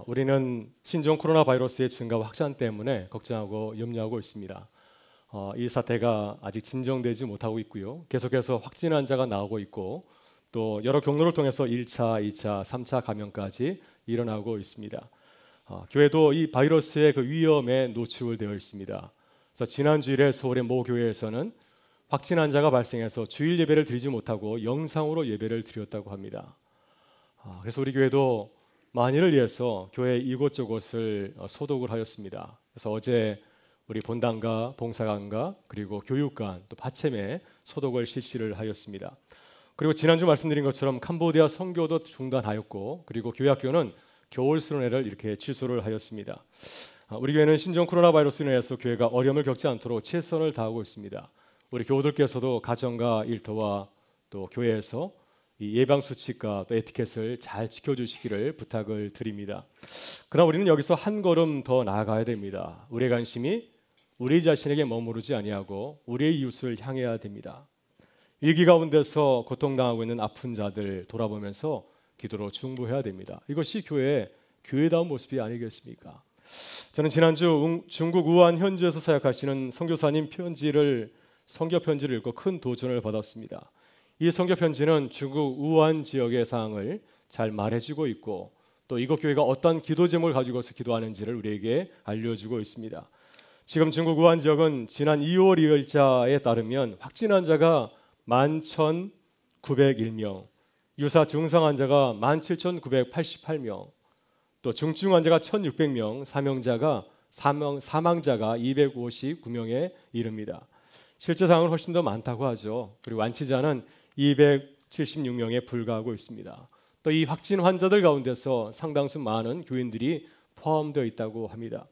우리는 신종 코로나 바이러스의 증가와 확산 때문에 걱정하고 염려하고 있습니다. 이 사태가 아직 진정되지 못하고 있고요. 계속해서 확진 환자가 나오고 있고 또 여러 경로를 통해서 1차, 2차, 3차 감염까지 일어나고 있습니다. 교회도 이 바이러스의 그 위험에 노출되어 있습니다. 그래서 지난 주일에 서울의 모 교회에서는 확진 환자가 발생해서 주일 예배를 드리지 못하고 영상으로 예배를 드렸다고 합니다. 그래서 우리 교회도 만일을 위해서 교회 이곳저곳을 소독을 하였습니다. 그래서 어제 우리 본당과 봉사관과 그리고 교육관 또 파체매 소독을 실시를 하였습니다. 그리고 지난주 말씀드린 것처럼 캄보디아 선교도 중단하였고 그리고 교회 학교는 겨울 수련회를 이렇게 취소를 하였습니다. 우리 교회는 신종 코로나 바이러스로 인해서 교회가 어려움을 겪지 않도록 최선을 다하고 있습니다. 우리 교우들께서도 가정과 일터와 또 교회에서 이 예방 수칙과 또 에티켓을 잘 지켜주시기를 부탁을 드립니다. 그러나 우리는 여기서 한 걸음 더 나아가야 됩니다. 우리의 관심이 우리 자신에게 머무르지 아니하고 우리의 이웃을 향해야 됩니다. 위기 가운데서 고통당하고 있는 아픈 자들 돌아보면서 기도로 중보해야 됩니다. 이것이 교회의 교회다운 모습이 아니겠습니까? 저는 지난주 중국 우한 현지에서 사역하시는 선교사님 선교 편지를 읽고 큰 도전을 받았습니다. 이 선교 편지는 중국 우한 지역의 상황을 잘 말해주고 있고 또 이곳 교회가 어떤 기도 제목을 가지고서 기도하는지를 우리에게 알려주고 있습니다. 지금 중국 우한 지역은 지난 2월 2일자에 따르면 확진 환자가 11,901명, 유사 증상 환자가 17,988명, 또 중증 환자가 1,600명, 사망자가 259명에 이릅니다. 실제 상황은 훨씬 더 많다고 하죠. 그리고 완치자는 276명에 불과하고 있습니다. 또 이 확진 환자들 가운데서 상당수 많은 교인들이 포함되어 있다고 합니다.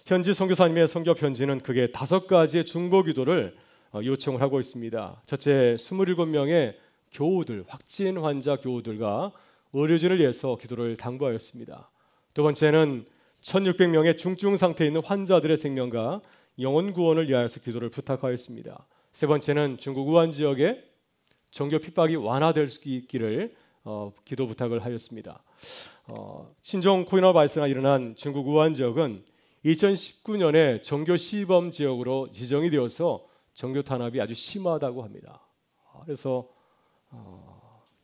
현지 선교사님의 선교 편지는 크게 5가지의 중보 기도를 요청을 하고 있습니다. 첫째, 27명의 교우들, 확진 환자 교우들과 의료진을 위해서 기도를 당부하였습니다. 두 번째는 1,600명의 중증 상태에 있는 환자들의 생명과 영혼 구원을 위하여서 기도를 부탁하였습니다. 세 번째는 중국 우한 지역의 종교 핍박이 완화될 수 있기를 기도 부탁을 하였습니다. 신종 코로나 바이러스가 일어난 중국 우한 지역은 2019년에 종교 시범 지역으로 지정이 되어서 종교 탄압이 아주 심하다고 합니다. 그래서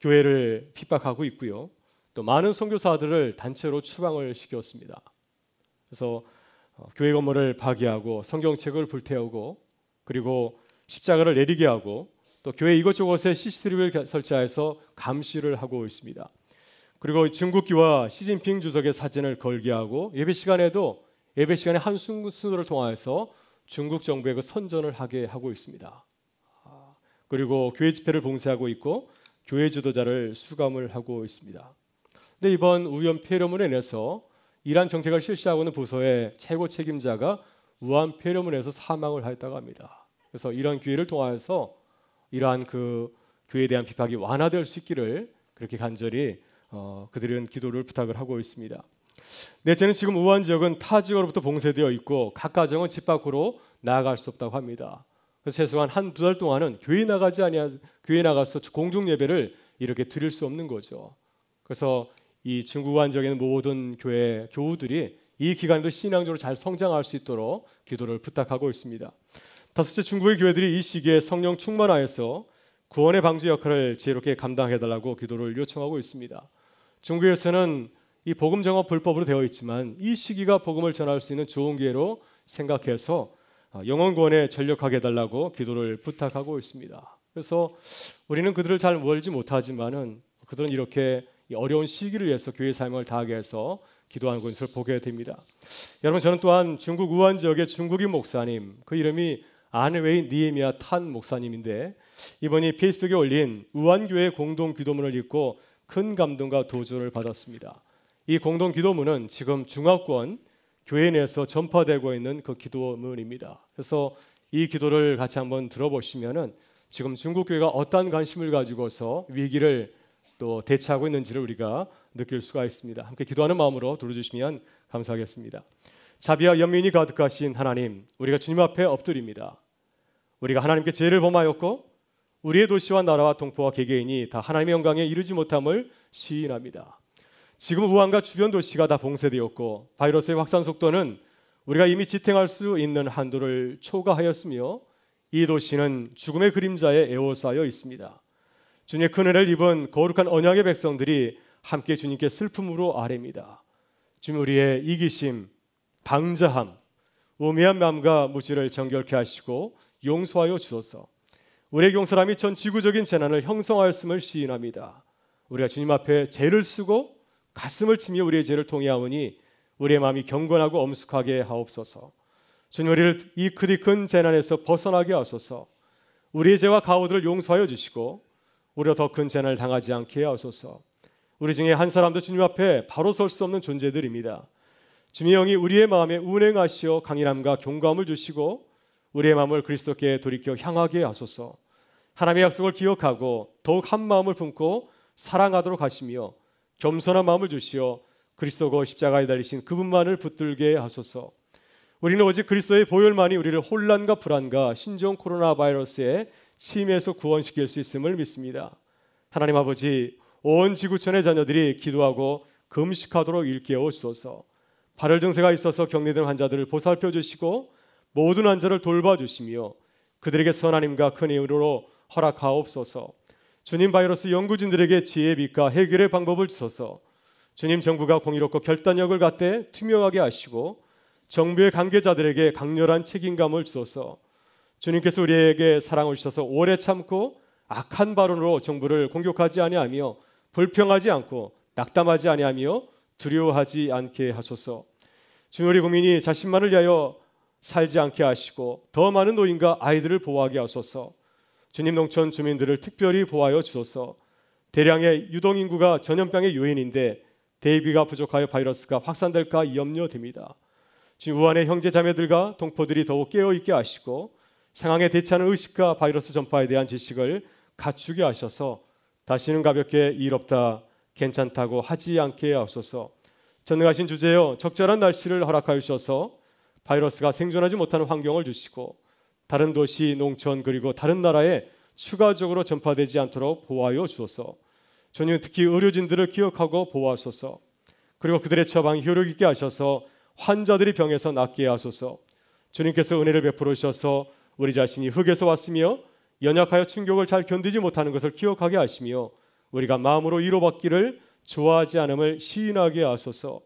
교회를 핍박하고 있고요. 또 많은 선교사들을 단체로 추방을 시켰습니다. 그래서 교회 건물을 파괴하고 성경책을 불태우고 그리고 십자가를 내리게 하고 또 교회 이것저것에 CCTV를 설치해서 감시를 하고 있습니다. 그리고 중국기와 시진핑 주석의 사진을 걸게 하고 예배 시간에 한 순서를 통하여서 중국 정부의 그 선전을 하게 하고 있습니다. 그리고 교회 집회를 봉쇄하고 있고 교회 지도자를 수감을 하고 있습니다. 근데 이번 우연 폐렴으로 인해서 이란 정책을 실시하고 있는 부서의 최고 책임자가 우한 폐렴으로 인해서 사망을 하였다고 합니다. 그래서 이런 기회를 통하여서 이러한 그 교회에 대한 비판이 완화될 수 있기를 그렇게 간절히 그들은 기도를 부탁을 하고 있습니다. 넷째는 지금 우한 지역은 타 지역으로부터 봉쇄되어 있고 각 가정은 집 밖으로 나아갈 수 없다고 합니다. 그래서 최소한 1-2달 동안은 교회에 나가서 공중 예배를 이렇게 드릴 수 없는 거죠. 그래서 이 중국 우한 지역에 있는 모든 교회 교우들이 이 기간에도 신앙적으로 잘 성장할 수 있도록 기도를 부탁하고 있습니다. 다섯째, 중국의 교회들이 이 시기에 성령 충만하여서 구원의 방주 역할을 지혜롭게 감당해달라고 기도를 요청하고 있습니다. 중국에서는 이 복음 정업 불법으로 되어 있지만 이 시기가 복음을 전할 수 있는 좋은 기회로 생각해서 영혼 구원에 전력하게 해달라고 기도를 부탁하고 있습니다. 그래서 우리는 그들을 잘 멀지 못하지만은 그들은 이렇게 어려운 시기를 위해서 교회 사명을 다하게 해서 기도하는 것을 보게 됩니다. 여러분, 저는 또한 중국 우한 지역의 중국인 목사님, 그 이름이 안웨이 니에미아 탄 목사님인데 이번이 페이스북에 올린 우한교회 공동 기도문을 읽고 큰 감동과 도전을 받았습니다. 이 공동 기도문은 지금 중화권 교회 내에서 전파되고 있는 그 기도문입니다. 그래서 이 기도를 같이 한번 들어보시면은 지금 중국 교회가 어떤 관심을 가지고서 위기를 또 대처하고 있는지를 우리가 느낄 수가 있습니다. 함께 기도하는 마음으로 들어주시면 감사하겠습니다. 자비와 연민이 가득하신 하나님, 우리가 주님 앞에 엎드립니다. 우리가 하나님께 죄를 범하였고 우리의 도시와 나라와 동포와 개개인이 다 하나님의 영광에 이르지 못함을 시인합니다. 지금 우한과 주변 도시가 다 봉쇄되었고 바이러스의 확산 속도는 우리가 이미 지탱할 수 있는 한도를 초과하였으며 이 도시는 죽음의 그림자에 에워싸여 있습니다. 주님의 큰 은혜를 입은 거룩한 언약의 백성들이 함께 주님께 슬픔으로 아뢰입니다. 주님, 우리의 이기심, 방자함, 우매한 마음과 무지를 정결케 하시고 용서하여 주소서. 우리의 용서함이 전 지구적인 재난을 형성하였음을 시인합니다. 우리가 주님 앞에 죄를 쓰고 가슴을 치며 우리의 죄를 통회하오니 우리의 마음이 경건하고 엄숙하게 하옵소서. 주님, 우리를 이 그리 큰 재난에서 벗어나게 하소서. 우리의 죄와 가오들을 용서하여 주시고 우리가 더 큰 재난을 당하지 않게 하소서. 우리 중에 한 사람도 주님 앞에 바로 설 수 없는 존재들입니다. 주님의 영이 우리의 마음에 운행하시어 강인함과 경감을 주시고 우리의 마음을 그리스도께 돌이켜 향하게 하소서. 하나님의 약속을 기억하고 더욱 한 마음을 품고 사랑하도록 하시며 겸손한 마음을 주시어 그리스도고 십자가에 달리신 그분만을 붙들게 하소서. 우리는 오직 그리스도의 보혈만이 우리를 혼란과 불안과 신종 코로나 바이러스의 침에서 구원시킬 수 있음을 믿습니다. 하나님 아버지, 온 지구촌의 자녀들이 기도하고 금식하도록 일깨워 주소서. 발열 증세가 있어서 격리된 환자들을 보살펴 주시고 모든 환자를 돌봐주시며 그들에게 선하님과 큰 힘으로 허락하옵소서. 주님, 바이러스 연구진들에게 지혜의 빛과 해결의 방법을 주소서. 주님, 정부가 공의롭고 결단력을 갖되 투명하게 하시고 정부의 관계자들에게 강렬한 책임감을 주소서. 주님께서 우리에게 사랑을 주셔서 오래 참고 악한 발언으로 정부를 공격하지 아니하며 불평하지 않고 낙담하지 아니하며 두려워하지 않게 하소서. 주님, 우리 국민이 자신만을 위하여 살지 않게 하시고 더 많은 노인과 아이들을 보호하게 하소서. 주님, 농촌 주민들을 특별히 보호하여 주소서. 대량의 유동인구가 전염병의 요인인데 대비가 부족하여 바이러스가 확산될까 염려됩니다. 주님, 우한의 형제 자매들과 동포들이 더욱 깨어있게 하시고 상황에 대처하는 의식과 바이러스 전파에 대한 지식을 갖추게 하셔서 다시는 가볍게 일 없다, 괜찮다고 하지 않게 하소서. 전능하신 주제여, 적절한 날씨를 허락하여 주셔서 바이러스가 생존하지 못하는 환경을 주시고 다른 도시, 농촌 그리고 다른 나라에 추가적으로 전파되지 않도록 보호하여 주소서. 주님, 특히 의료진들을 기억하고 보호하소서. 그리고 그들의 처방이 효력 있게 하셔서 환자들이 병에서 낫게 하소서. 주님께서 은혜를 베풀어 주셔서 우리 자신이 흙에서 왔으며 연약하여 충격을 잘 견디지 못하는 것을 기억하게 하시며 우리가 마음으로 위로받기를 좋아하지 않음을 시인하게 하소서.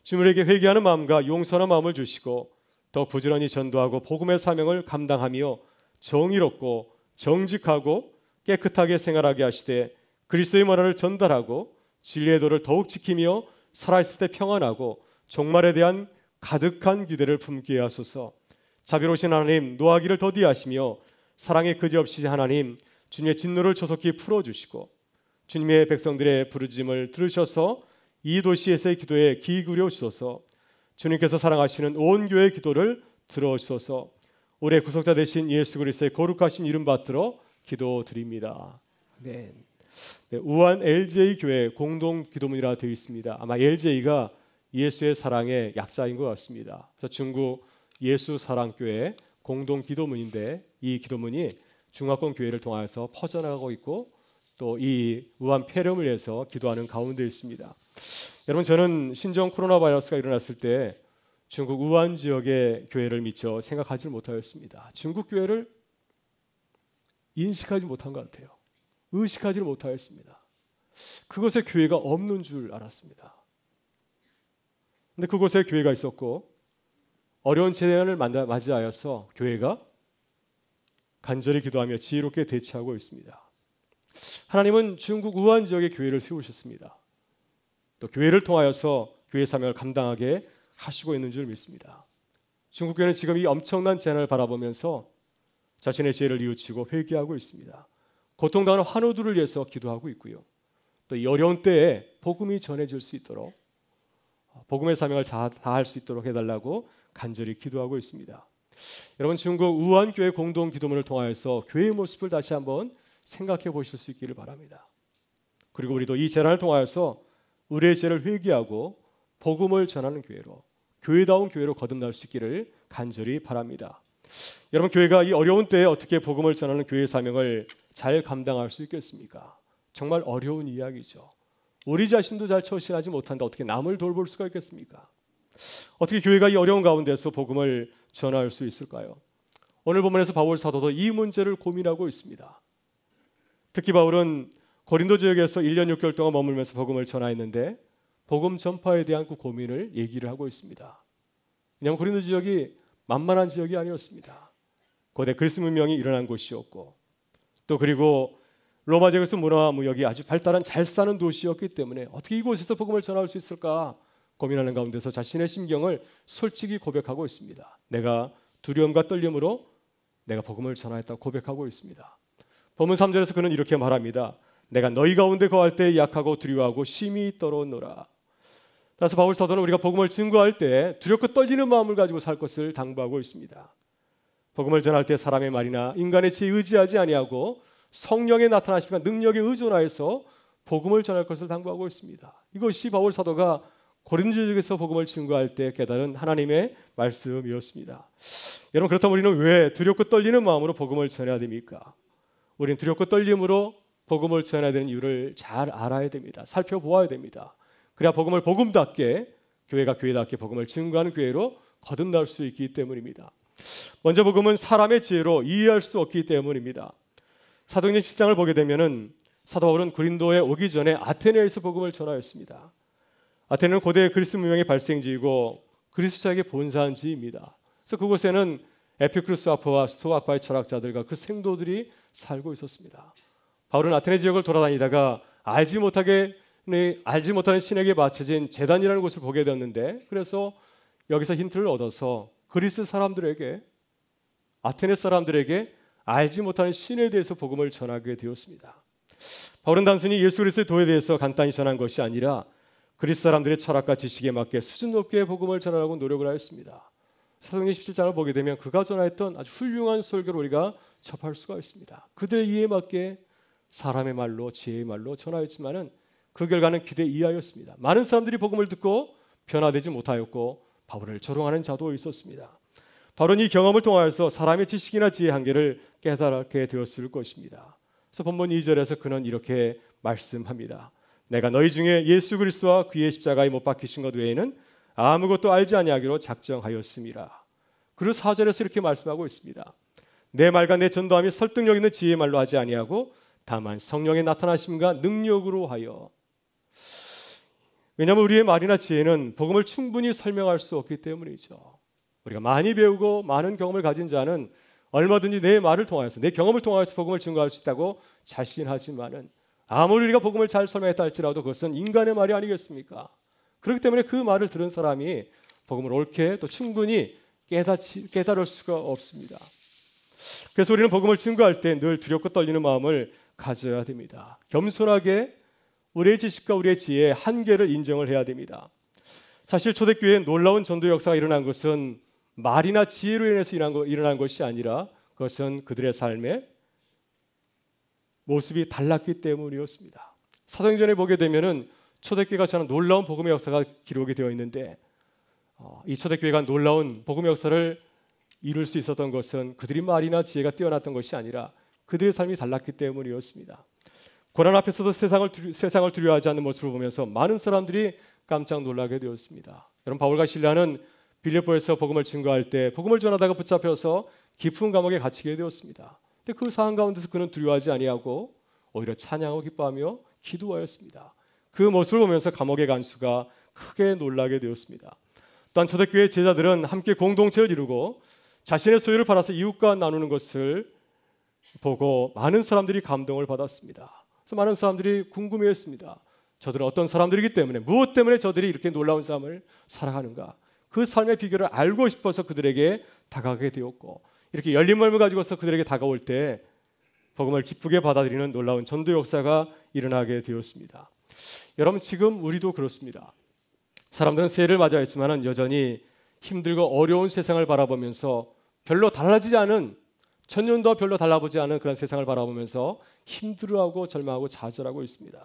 주님에게 회개하는 마음과 용서하는 마음을 주시고 더 부지런히 전도하고 복음의 사명을 감당하며 정의롭고 정직하고 깨끗하게 생활하게 하시되 그리스도의 문화를 전달하고 진리의 도를 더욱 지키며 살아있을 때 평안하고 종말에 대한 가득한 기대를 품게 하소서. 자비로우신 하나님, 노하기를 더디하시며 사랑의 그지없이 하나님, 주님의 진노를 조속히 풀어주시고 주님의 백성들의 부르짖음을 들으셔서 이 도시에서의 기도에 귀 기울여 주소서. 주님께서 사랑하시는 온 교회의 기도를 들어주소서. 올해 구속자 되신 예수 그리스도의 거룩하신 이름 받들어 기도드립니다. 네. 우한 LJ 교회 공동 기도문이라 되어 있습니다. 아마 LJ가 예수의 사랑의 약자인 것 같습니다. 그래서 중국 예수 사랑교회 공동 기도문인데 이 기도문이 중화권 교회를 통해서 퍼져나가고 있고 또 이 우한 폐렴을 위해서 기도하는 가운데 있습니다. 여러분, 저는 신종 코로나 바이러스가 일어났을 때 중국 우한 지역의 교회를 미처 생각하지 못하였습니다. 중국 교회를 인식하지 못한 것 같아요. 의식하지 못하였습니다. 그곳에 교회가 없는 줄 알았습니다. 근데 그곳에 교회가 있었고 어려운 재난을 맞이하여서 교회가 간절히 기도하며 지혜롭게 대처하고 있습니다. 하나님은 중국 우한 지역의 교회를 세우셨습니다. 또 교회를 통하여서 교회 사명을 감당하게 하시고 있는 줄 믿습니다. 중국 교회는 지금 이 엄청난 재난을 바라보면서 자신의 죄를 뉘우치고 회개하고 있습니다. 고통당하는 환우들을 위해서 기도하고 있고요. 또 이 어려운 때에 복음이 전해질 수 있도록 복음의 사명을 다할 수 있도록 해달라고 간절히 기도하고 있습니다. 여러분, 중국 우한 교회 공동 기도문을 통하여서 교회의 모습을 다시 한번 생각해 보실 수 있기를 바랍니다. 그리고 우리도 이 재난을 통하여서 우리의 죄를 회개하고 복음을 전하는 교회로, 교회다운 교회로 거듭날 수 있기를 간절히 바랍니다. 여러분, 교회가 이 어려운 때에 어떻게 복음을 전하는 교회의 사명을 잘 감당할 수 있겠습니까? 정말 어려운 이야기죠. 우리 자신도 잘 처신하지 못한다. 어떻게 남을 돌볼 수가 있겠습니까? 어떻게 교회가 이 어려운 가운데서 복음을 전할 수 있을까요? 오늘 본문에서 바울 사도도 이 문제를 고민하고 있습니다. 특히 바울은 고린도 지역에서 1년 6개월 동안 머물면서 복음을 전하였는데 복음 전파에 대한 그 고민을 얘기를 하고 있습니다. 왜냐하면 고린도 지역이 만만한 지역이 아니었습니다. 고대 그리스 문명이 일어난 곳이었고 또 그리고 로마 제국에서 문화와 무역이 아주 발달한 잘 사는 도시였기 때문에 어떻게 이곳에서 복음을 전할 수 있을까 고민하는 가운데서 자신의 심경을 솔직히 고백하고 있습니다. 내가 두려움과 떨림으로 내가 복음을 전하였다고 고백하고 있습니다. 본문 3절에서 그는 이렇게 말합니다. 내가 너희 가운데 거할 때 약하고 두려워하고 심히 떨어오노라. 따라서 바울 사도는 우리가 복음을 증거할 때 두렵고 떨리는 마음을 가지고 살 것을 당부하고 있습니다. 복음을 전할 때 사람의 말이나 인간의 지혜에 의지하지 아니하고 성령의 나타나심과 능력에 의존하여서 복음을 전할 것을 당부하고 있습니다. 이것이 바울 사도가 고린도 지역에서 복음을 증거할 때 깨달은 하나님의 말씀이었습니다. 여러분, 그렇다면 우리는 왜 두렵고 떨리는 마음으로 복음을 전해야 됩니까? 우리는 두렵고 떨림으로 복음을 전해야 되는 이유를 잘 알아야 됩니다. 살펴보아야 됩니다. 그래야 복음을 복음답게, 교회가 교회답게 복음을 증거하는 교회로 거듭날 수 있기 때문입니다. 먼저 복음은 사람의 지혜로 이해할 수 없기 때문입니다. 사도행전 10장을 보게 되면은 사도 바울은 고린도에 오기 전에 아테네에서 복음을 전하였습니다. 아테네는 고대 그리스 문명의 발생지이고 그리스도자에게 본산지입니다. 그래서 그곳에는 에피쿠르스 아파와 스토아 아파의 철학자들과 그 생도들이 살고 있었습니다. 바울은 아테네 지역을 돌아다니다가 알지 못하는 신에게 바쳐진 제단이라는 곳을 보게 되었는데, 그래서 여기서 힌트를 얻어서 그리스 사람들에게, 아테네 사람들에게 알지 못하는 신에 대해서 복음을 전하게 되었습니다. 바울은 단순히 예수 그리스도의 도에 대해서 간단히 전한 것이 아니라 그리스 사람들의 철학과 지식에 맞게 수준 높게 복음을 전하려고 노력을 하였습니다. 사도행전 17장을 보게 되면 그가 전하였던 아주 훌륭한 설교를 우리가 접할 수가 있습니다. 그들의 이해에 맞게 사람의 말로, 지혜의 말로 전하였지만은 그 결과는 기대 이하였습니다. 많은 사람들이 복음을 듣고 변화되지 못하였고 바울을 조롱하는 자도 있었습니다. 바울은 이 경험을 통하여서 사람의 지식이나 지혜의 한계를 깨달게 되었을 것입니다. 그래서 본문 2절에서 그는 이렇게 말씀합니다. 내가 너희 중에 예수 그리스도와 그의 십자가에 못 박히신 것 외에는 아무것도 알지 아니하기로 작정하였음이라. 그리고 4절에서 이렇게 말씀하고 있습니다. 내 말과 내 전도함이 설득력 있는 지혜의 말로 하지 아니하고 다만 성령의 나타나심과 능력으로 하여. 왜냐하면 우리의 말이나 지혜는 복음을 충분히 설명할 수 없기 때문이죠. 우리가 많이 배우고 많은 경험을 가진 자는 얼마든지 내 말을 통하여서, 내 경험을 통하여서 복음을 증거할 수 있다고 자신하지만은 아무리 우리가 복음을 잘 설명했다 할지라도 그것은 인간의 말이 아니겠습니까? 그렇기 때문에 그 말을 들은 사람이 복음을 옳게 또 충분히 깨달을 수가 없습니다. 그래서 우리는 복음을 증거할 때 늘 두렵고 떨리는 마음을 가져야 됩니다. 겸손하게 우리의 지식과 우리의 지혜의 한계를 인정을 해야 됩니다. 사실 초대교회에 놀라운 전도 역사가 일어난 것은 말이나 지혜로 인해서 일어난 것이 아니라 그것은 그들의 삶의 모습이 달랐기 때문이었습니다. 사도행전에 보게 되면은 초대교회가 전한 놀라운 복음의 역사가 기록이 되어 있는데 이 초대교회가 놀라운 복음의 역사를 이룰 수 있었던 것은 그들이 말이나 지혜가 뛰어났던 것이 아니라 그들의 삶이 달랐기 때문이었습니다. 고난 앞에서도 세상을 두려워하지 않는 모습을 보면서 많은 사람들이 깜짝 놀라게 되었습니다. 여러분, 바울과 실라는 빌립보에서 복음을 증거할 때 복음을 전하다가 붙잡혀서 깊은 감옥에 갇히게 되었습니다. 근데 그 상황 가운데서 그는 두려워하지 아니하고 오히려 찬양하고 기뻐하며 기도하였습니다. 그 모습을 보면서 감옥의 간수가 크게 놀라게 되었습니다. 또한 초대교회 제자들은 함께 공동체를 이루고 자신의 소유를 팔아서 이웃과 나누는 것을 보고 많은 사람들이 감동을 받았습니다. 그래서 많은 사람들이 궁금해했습니다. 저들은 어떤 사람들이기 때문에, 무엇 때문에 저들이 이렇게 놀라운 삶을 살아가는가, 그 삶의 비결을 알고 싶어서 그들에게 다가가게 되었고, 이렇게 열린 마음을 가지고서 그들에게 다가올 때 복음을 기쁘게 받아들이는 놀라운 전도 역사가 일어나게 되었습니다. 여러분, 지금 우리도 그렇습니다. 사람들은 새해를 맞이했지만 여전히 힘들고 어려운 세상을 바라보면서 별로 달라지지 않은, 천년도 별로 달라보지 않은 그런 세상을 바라보면서 힘들어하고 절망하고 좌절하고 있습니다.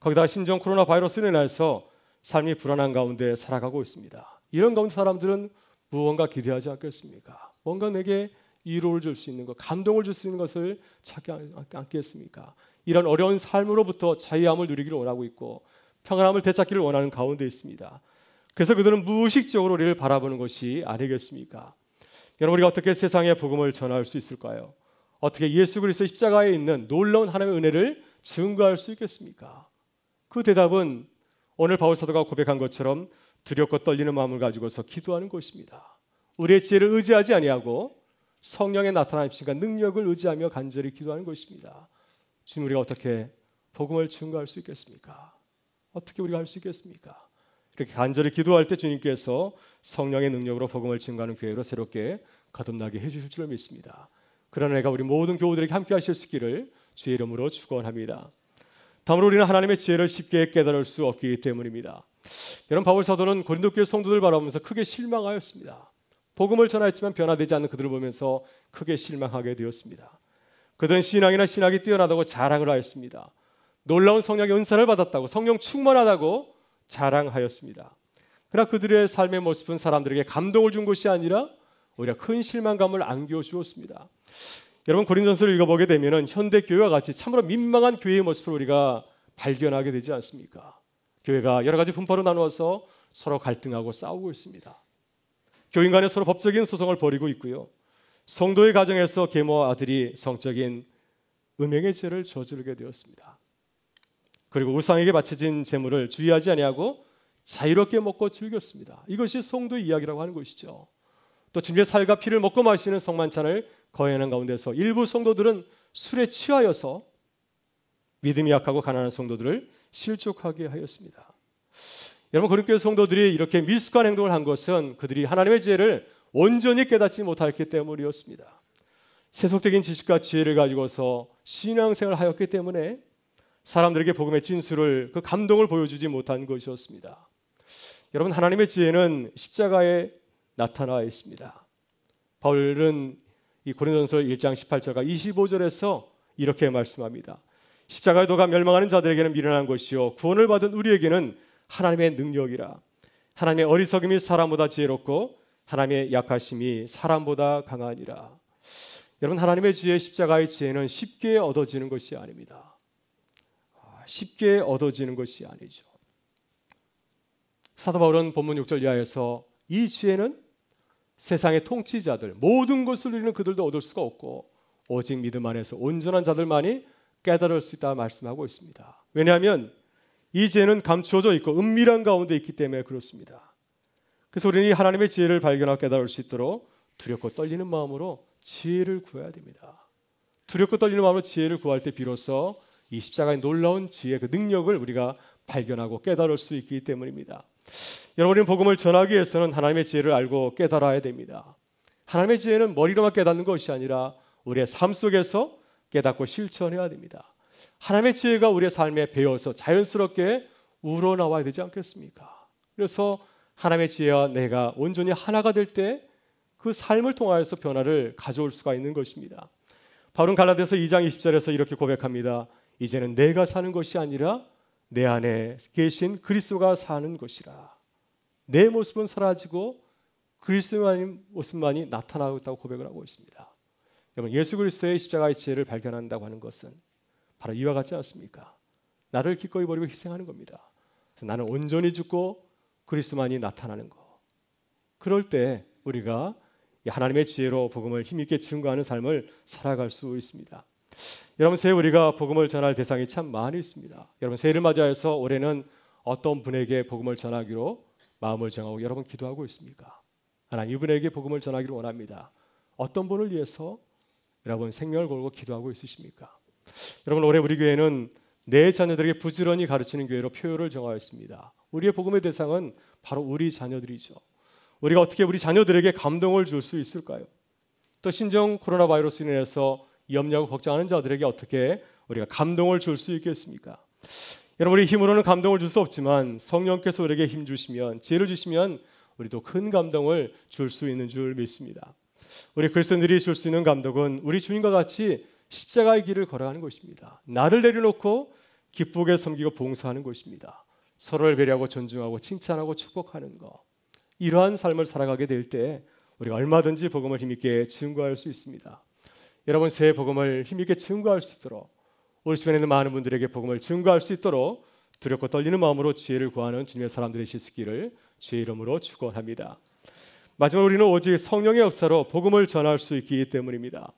거기다가 신종 코로나 바이러스로 인해서 삶이 불안한 가운데 살아가고 있습니다. 이런 가운데 사람들은 무언가 기대하지 않겠습니까? 뭔가 내게 위로를 줄 수 있는 것, 감동을 줄 수 있는 것을 찾지 않겠습니까? 이런 어려운 삶으로부터 자유함을 누리기를 원하고 있고, 평안함을 되찾기를 원하는 가운데 있습니다. 그래서 그들은 무의식적으로 우리를 바라보는 것이 아니겠습니까? 여러분, 우리가 어떻게 세상에 복음을 전할 수 있을까요? 어떻게 예수 그리스도의 십자가에 있는 놀라운 하나님의 은혜를 증거할 수 있겠습니까? 그 대답은 오늘 바울 사도가 고백한 것처럼 두렵고 떨리는 마음을 가지고서 기도하는 것입니다. 우리의 지혜를 의지하지 아니하고 성령의 나타나심과 능력을 의지하며 간절히 기도하는 것입니다. 주님, 우리가 어떻게 복음을 증거할 수 있겠습니까? 어떻게 우리가 할 수 있겠습니까? 이렇게 간절히 기도할 때 주님께서 성령의 능력으로 복음을 증거하는 교회로 새롭게 거듭나게 해주실 줄 믿습니다. 그러나 내가 우리 모든 교우들에게 함께 하실 수 있기를 주의 이름으로 축원합니다. 다음으로 우리는 하나님의 지혜를 쉽게 깨달을 수 없기 때문입니다. 여러분, 바울 사도는 고린도 교회 성도들 바라보면서 크게 실망하였습니다. 복음을 전하였지만 변화되지 않는 그들을 보면서 크게 실망하게 되었습니다. 그들은 신앙이나 신학이 뛰어나다고 자랑을 하였습니다. 놀라운 성령의 은사를 받았다고, 성령 충만하다고 자랑하였습니다. 그러나 그들의 삶의 모습은 사람들에게 감동을 준 것이 아니라 오히려 큰 실망감을 안겨주었습니다. 여러분, 고린도전서를 읽어보게 되면 현대 교회와 같이 참으로 민망한 교회의 모습을 우리가 발견하게 되지 않습니까? 교회가 여러 가지 분파로 나누어서 서로 갈등하고 싸우고 있습니다. 교인 간에 서로 법적인 소송을 벌이고 있고요. 성도의 가정에서 계모와 아들이 성적인 음행의 죄를 저지르게 되었습니다. 그리고 우상에게 바쳐진 재물을 주의하지 아니하고 자유롭게 먹고 즐겼습니다. 이것이 성도의 이야기라고 하는 것이죠. 또 주님의 살과 피를 먹고 마시는 성만찬을 거행하는 가운데서 일부 성도들은 술에 취하여서 믿음이 약하고 가난한 성도들을 실족하게 하였습니다. 여러분, 고린도 교회 성도들이 이렇게 미숙한 행동을 한 것은 그들이 하나님의 지혜를 온전히 깨닫지 못했기 때문이었습니다. 세속적인 지식과 지혜를 가지고서 신앙생활을 하였기 때문에 사람들에게 복음의 진수를, 그 감동을 보여주지 못한 것이었습니다. 여러분, 하나님의 지혜는 십자가에 나타나 있습니다. 바울은 이 고린도전서 1장 18절과 25절에서 이렇게 말씀합니다. 십자가의 도가 멸망하는 자들에게는 미련한 것이요 구원을 받은 우리에게는 하나님의 능력이라. 하나님의 어리석음이 사람보다 지혜롭고 하나님의 약하심이 사람보다 강하니라. 여러분, 하나님의 지혜, 십자가의 지혜는 쉽게 얻어지는 것이 아닙니다. 쉽게 얻어지는 것이 아니죠. 사도 바울은 본문 6절 이하에서 이 지혜는 세상의 통치자들, 모든 것을 누리는 그들도 얻을 수가 없고 오직 믿음 안에서 온전한 자들만이 깨달을 수 있다 말씀하고 있습니다. 왜냐하면 이 지혜는 감추어져 있고 은밀한 가운데 있기 때문에 그렇습니다. 그래서 우리는 이 하나님의 지혜를 발견하고 깨달을 수 있도록 두렵고 떨리는 마음으로 지혜를 구해야 됩니다. 두렵고 떨리는 마음으로 지혜를 구할 때 비로소 이 십자가의 놀라운 지혜, 그 능력을 우리가 발견하고 깨달을 수 있기 때문입니다. 여러분, 우리는 복음을 전하기 위해서는 하나님의 지혜를 알고 깨달아야 됩니다. 하나님의 지혜는 머리로만 깨닫는 것이 아니라 우리의 삶 속에서 깨닫고 실천해야 됩니다. 하나님의 지혜가 우리의 삶에 배어서 자연스럽게 우러나와야 되지 않겠습니까? 그래서 하나님의 지혜와 내가 온전히 하나가 될 때 그 삶을 통하여서 변화를 가져올 수가 있는 것입니다. 바울은 갈라디아서 2장 20절에서 이렇게 고백합니다. 이제는 내가 사는 것이 아니라 내 안에 계신 그리스도가 사는 것이라. 내 모습은 사라지고 그리스도의 모습만이 나타나고 있다고 고백을 하고 있습니다. 여러분, 예수 그리스도의 십자가의 지혜를 발견한다고 하는 것은 바로 이와 같지 않습니까? 나를 기꺼이 버리고 희생하는 겁니다. 나는 온전히 죽고 그리스도만이 나타나는 것. 그럴 때 우리가 하나님의 지혜로 복음을 힘있게 증거하는 삶을 살아갈 수 있습니다. 여러분, 새해 우리가 복음을 전할 대상이 참 많이 있습니다. 여러분, 새해를 맞이해서 올해는 어떤 분에게 복음을 전하기로 마음을 정하고 여러분 기도하고 있습니까? 하나님, 이분에게 복음을 전하기를 원합니다. 어떤 분을 위해서 여러분 생명을 걸고 기도하고 있으십니까? 여러분, 올해 우리 교회는 내 자녀들에게 부지런히 가르치는 교회로 표를 정하였습니다. 우리의 복음의 대상은 바로 우리 자녀들이죠. 우리가 어떻게 우리 자녀들에게 감동을 줄 수 있을까요? 또 신종 코로나 바이러스로 인해서 염려하고 걱정하는 자들에게 어떻게 우리가 감동을 줄 수 있겠습니까? 여러분, 우리 힘으로는 감동을 줄 수 없지만 성령께서 우리에게 힘 주시면, 지혜를 주시면 우리도 큰 감동을 줄 수 있는 줄 믿습니다. 우리 그리스도인들이 줄 수 있는 감동은 우리 주님과 같이 십자가의 길을 걸어가는 것입니다. 나를 내려놓고 기쁘게 섬기고 봉사하는 것입니다. 서로를 배려하고 존중하고 칭찬하고 축복하는 것. 이러한 삶을 살아가게 될 때 우리가 얼마든지 복음을 힘있게 증거할 수 있습니다. 여러분, 새해 복음을 힘있게 증거할 수 있도록, 우리 주변에 있는 많은 분들에게 복음을 증거할 수 있도록 두렵고 떨리는 마음으로 지혜를 구하는 주님의 사람들이 있으시기를 주의 이름으로 축원합니다. 마지막으로 우리는 오직 성령의 역사로 복음을 전할 수 있기 때문입니다.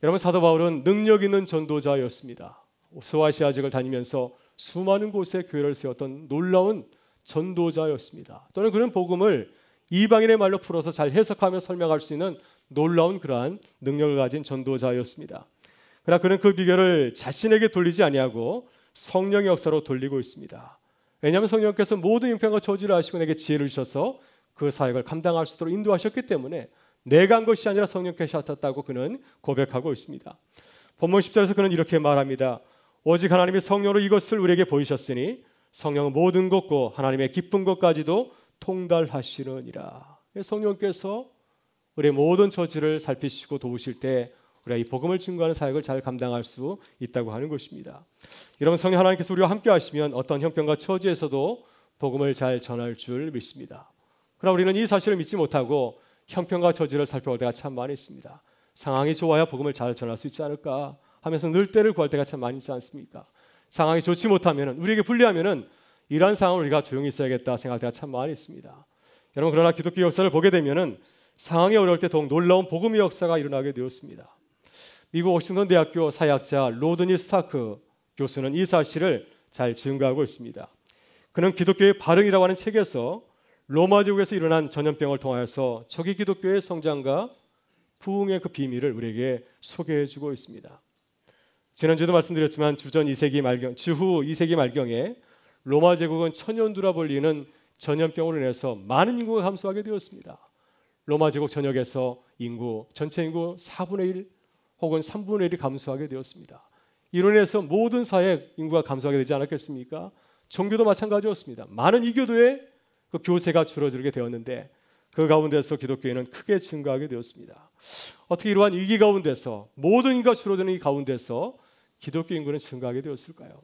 여러분, 사도 바울은 능력 있는 전도자였습니다. 소아시아 지역을 다니면서 수많은 곳에 교회를 세웠던 놀라운 전도자였습니다. 또는 그는 복음을 이방인의 말로 풀어서 잘 해석하며 설명할 수 있는 놀라운 그러한 능력을 가진 전도자였습니다. 그러나 그는 그 비결을 자신에게 돌리지 아니하고 성령의 역사로 돌리고 있습니다. 왜냐하면 성령께서 모든 형편과 처지를 아시고 내게 지혜를 주셔서 그 사역을 감당할 수 있도록 인도하셨기 때문에 내가 한 것이 아니라 성령께서 하셨다고 그는 고백하고 있습니다. 본문 10절에서 그는 이렇게 말합니다. 오직 하나님이 성령으로 이것을 우리에게 보이셨으니 성령은 모든 것고 하나님의 기쁜 것까지도 통달하시느니라. 성령께서 우리의 모든 처지를 살피시고 도우실 때 우리가 이 복음을 증거하는 사역을 잘 감당할 수 있다고 하는 것입니다. 여러분, 성령 하나님께서 우리와 함께 하시면 어떤 형편과 처지에서도 복음을 잘 전할 줄 믿습니다. 그러나 우리는 이 사실을 믿지 못하고 형편과 처지를 살펴볼 때가 참 많이 있습니다. 상황이 좋아야 복음을 잘 전할 수 있지 않을까 하면서 늘 때를 구할 때가 참 많이 있지 않습니까? 상황이 좋지 못하면, 우리에게 불리하면 이러한 상황을 우리가 조용히 있어야겠다 생각할 때가 참 많이 있습니다. 여러분, 그러나 기독교 역사를 보게 되면 상황이 어려울 때 더욱 놀라운 복음의 역사가 일어나게 되었습니다. 미국 워싱턴 대학교 사회학자 로드니 스타크 교수는 이 사실을 잘 증거하고 있습니다. 그는 기독교의 발흥이라고 하는 책에서 로마 제국에서 일어난 전염병을 통하여서 초기 기독교의 성장과 부흥의 그 비밀을 우리에게 소개해주고 있습니다. 지난주에도 말씀드렸지만 주후 2세기 말경에 로마 제국은 천연두라 불리는 전염병으로 인해서 많은 인구가 감소하게 되었습니다. 로마 제국 전역에서 전체 인구 4분의 1 혹은 3분의 1이 감소하게 되었습니다. 이로 인해서 모든 사회 인구가 감소하게 되지 않았겠습니까? 종교도 마찬가지였습니다. 많은 이교도의 그 교세가 줄어들게 되었는데 그 가운데서 기독교인은 크게 증가하게 되었습니다. 어떻게 이러한 위기 가운데서 모든 인구가 줄어드는 이 가운데서 기독교 인구는 증가하게 되었을까요?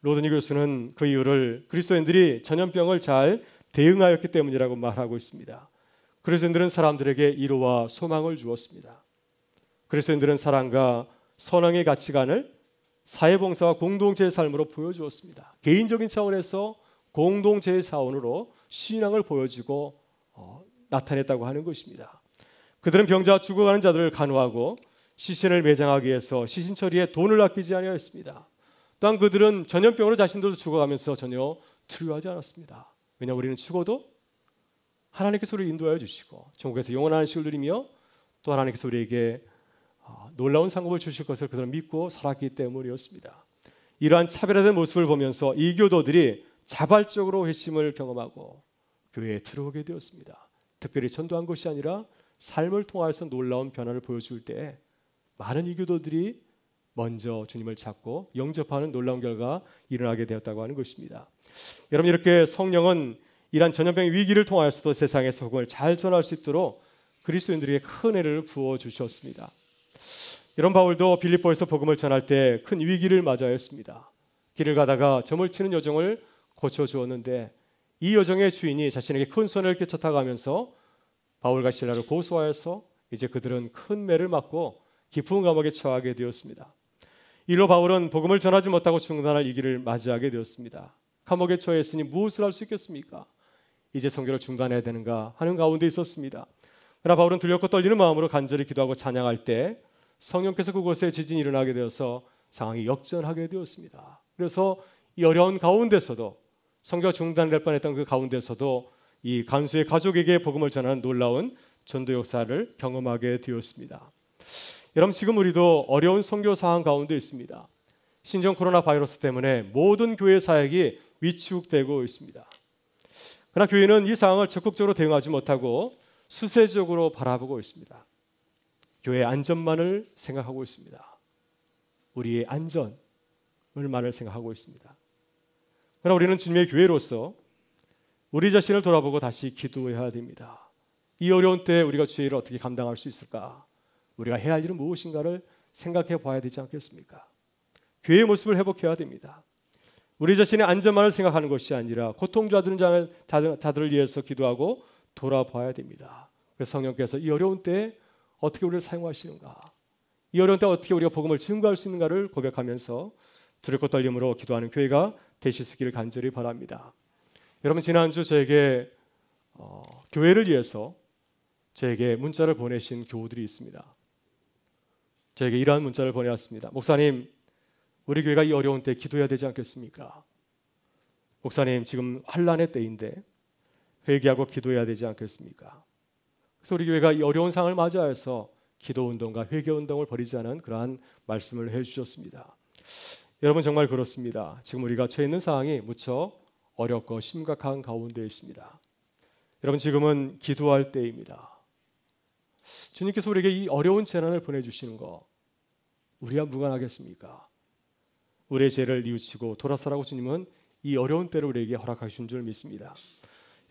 로드니 교수는 그 이유를 그리스도인들이 전염병을 잘 대응하였기 때문이라고 말하고 있습니다. 그리스도인들은 사람들에게 위로와 소망을 주었습니다. 그리스도인들은 사랑과 선왕의 가치관을 사회봉사와 공동체의 삶으로 보여주었습니다. 개인적인 차원에서 공동체의 자원으로 신앙을 보여주고 나타냈다고 하는 것입니다. 그들은 병자와 죽어가는 자들을 간호하고 시신을 매장하기 위해서 시신 처리에 돈을 아끼지 아니하였습니다. 또한 그들은 전염병으로 자신들도 죽어가면서 전혀 두려워하지 않았습니다. 왜냐하면 우리는 죽어도 하나님께서 우리를 인도하여 주시고 천국에서 영원한 안식을 누리며 또 하나님께서 우리에게 놀라운 상급을 주실 것을 그들은 믿고 살았기 때문이었습니다. 이러한 차별화된 모습을 보면서 이교도들이 자발적으로 회심을 경험하고 교회에 들어오게 되었습니다. 특별히 전도한 것이 아니라 삶을 통해서 놀라운 변화를 보여줄 때 많은 이교도들이 먼저 주님을 찾고 영접하는 놀라운 결과가 일어나게 되었다고 하는 것입니다. 여러분, 이렇게 성령은 이러한 전염병의 위기를 통하여서도 세상의 복음을 잘 전할 수 있도록 그리스도인들에게 큰 은혜를 부어주셨습니다. 이런 바울도 빌립보에서 복음을 전할 때 큰 위기를 맞이하였습니다. 길을 가다가 점을 치는 여종을 고쳐주었는데 이 여종의 주인이 자신에게 큰 손해를 끼쳤다가면서 바울과 실라를 고소하여서 이제 그들은 큰 매를 맞고 깊은 감옥에 처하게 되었습니다. 이로 바울은 복음을 전하지 못하고 중단할 위기를 맞이하게 되었습니다. 감옥에 처했으니 무엇을 할 수 있겠습니까? 이제 선교를 중단해야 되는가 하는 가운데 있었습니다. 그러나 바울은 두렵고 떨리는 마음으로 간절히 기도하고 찬양할 때 성령께서 그곳에 지진이 일어나게 되어서 상황이 역전하게 되었습니다. 그래서 이 어려운 가운데서도 선교가 중단될 뻔했던 그 가운데서도 이 간수의 가족에게 복음을 전하는 놀라운 전도 역사를 경험하게 되었습니다. 여러분, 지금 우리도 어려운 선교 상황 가운데 있습니다. 신종 코로나 바이러스 때문에 모든 교회 사역이 위축되고 있습니다. 그러나 교회는 이 상황을 적극적으로 대응하지 못하고 수세적으로 바라보고 있습니다. 교회의 안전만을 생각하고 있습니다. 우리의 안전을만을 생각하고 있습니다. 그러나 우리는 주님의 교회로서 우리 자신을 돌아보고 다시 기도해야 됩니다. 이 어려운 때에 우리가 주의 일을 어떻게 감당할 수 있을까? 우리가 해야 할 일은 무엇인가를 생각해 봐야 되지 않겠습니까? 교회의 모습을 회복해야 됩니다. 우리 자신의 안전만을 생각하는 것이 아니라 고통받는 자들을 위해서 기도하고 돌아봐야 됩니다. 그래서 성령께서 이 어려운 때에 어떻게 우리를 사용하시는가, 이 어려운 때 어떻게 우리가 복음을 증거할 수 있는가를 고백하면서 두렵고 떨림으로 기도하는 교회가 되실 수 있기를 간절히 바랍니다. 여러분, 지난주 저에게 교회를 위해서 저에게 문자를 보내신 교우들이 있습니다. 저에게 이러한 문자를 보내왔습니다. 목사님, 우리 교회가 이 어려운 때 기도해야 되지 않겠습니까? 목사님, 지금 환난의 때인데 회개하고 기도해야 되지 않겠습니까? 그래서 우리 교회가 이 어려운 상황을 맞이해서 기도운동과 회개운동을 벌이자는 그러한 말씀을 해주셨습니다. 여러분, 정말 그렇습니다. 지금 우리가 처해 있는 상황이 무척 어렵고 심각한 가운데 있습니다. 여러분, 지금은 기도할 때입니다. 주님께서 우리에게 이 어려운 재난을 보내주시는 거 우리와 무관하겠습니까? 우리의 죄를 뉘우치고 돌아서라고 주님은 이 어려운 때를 우리에게 허락하신 줄 믿습니다.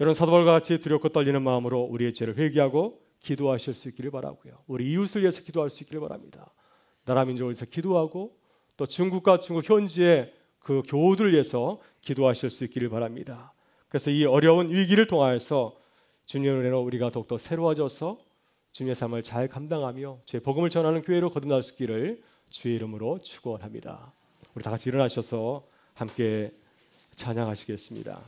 여러분, 사도 바울과 같이 두렵고 떨리는 마음으로 우리의 죄를 회개하고 기도하실 수 있기를 바라고요. 우리 이웃을 위해서 기도할 수 있기를 바랍니다. 나라 민족을 위해서 기도하고 또 중국과 중국 현지의 그 교우들을 위해서 기도하실 수 있기를 바랍니다. 그래서 이 어려운 위기를 통하여서 주님의 은혜로 우리가 더욱더 새로워져서 주님의 삶을 잘 감당하며 주의 복음을 전하는 교회로 거듭날 수 있기를 주의 이름으로 축원합니다. 우리 다 같이 일어나셔서 함께 찬양하시겠습니다.